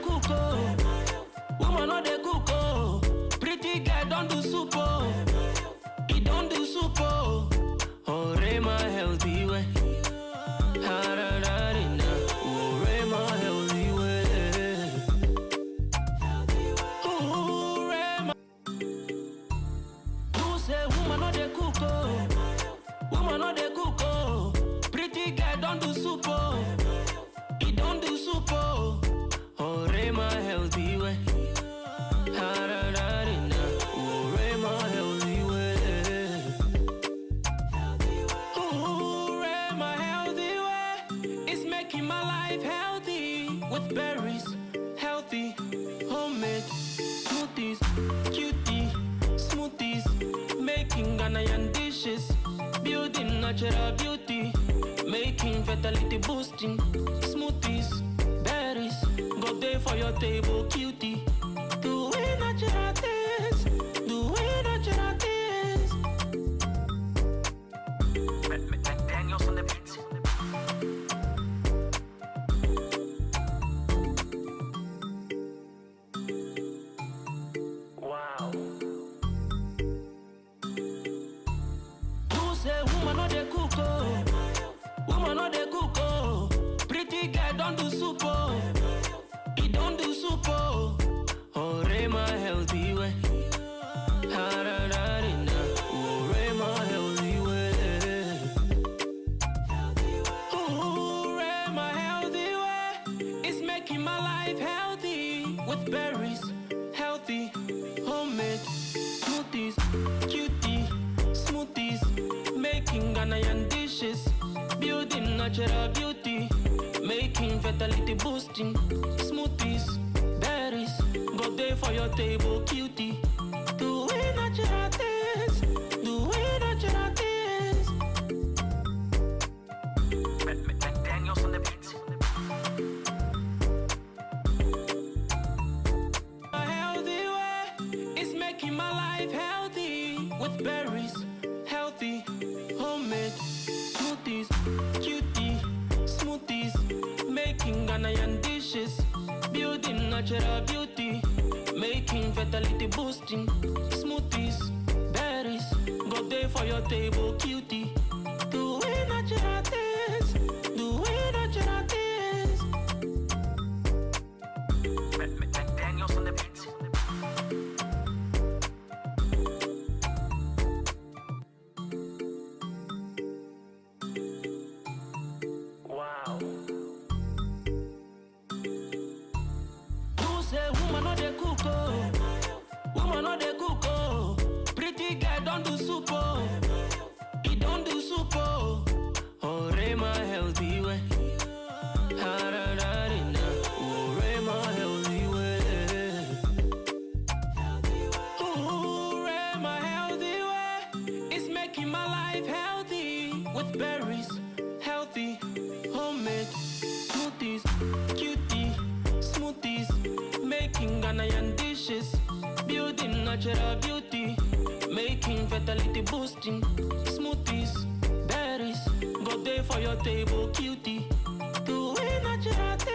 cook, oh. Woman no dey cook, oh. Pretty girl don't do soup, oh. He don't do soup, oh. Oh, my healthy way. Ha-da-da-da-da. Oh, my healthy way. Oh, my. Who say woman no dey cook, oh. Woman no dey cook, oh. Pretty girl don't do soup, oh. He don't do soup, oh. Oh, my healthy way. Ha-da-da-da-da. Oh, my healthy way. Oh, my healthy way is making my life healthy with berries, healthy, homemade smoothies, cutie smoothies, making Ghanaian dishes, building natural beauty, making fertility boosting smoothies, berries, go there for your table, cutie. Do we natural things? Do we natural things? Daniels on the beat. Wow. Who say woman no dey cook, oh? Woman no dey cook, oh. Pretty girl don't do soup, oh. He don't do soup, oh. Oh, my healthy way. Ha-da-da-da-da. Oh, my healthy way. Oh, my healthy way is making my life healthy with berries, healthy, homemade smoothies, cutie smoothies, making Ghanaian dishes, building natural beauty, making fertility boosting smoothies, berries, go there for your table, cutie. Do we natural things? Do we natural things? Daniels on the beat. A healthy way is making my life healthy with berries, healthy, homemade smoothies, cutie smoothies, making Ghanaian dishes, building natural beauty, making fertility boosting smoothies, berries, go there for your table, cutie. Do we natural things? Do we natural things? Daniels on the beat. Wow. Who say woman no dey cook, oh? Woman no dey cook, oh. Pretty girl don't do soup, oh. He don't do soup, oh. Oh, my healthy way. Ha-da-da-da-da. Oh, my healthy way. Oh, my healthy way is making my life healthy with berries, healthy, homemade smoothies, cutie smoothies, making Ghanaian dishes, building natural beauty, making fertility boosting smoothies, berries, go there for your table, cutie. Do we natural things?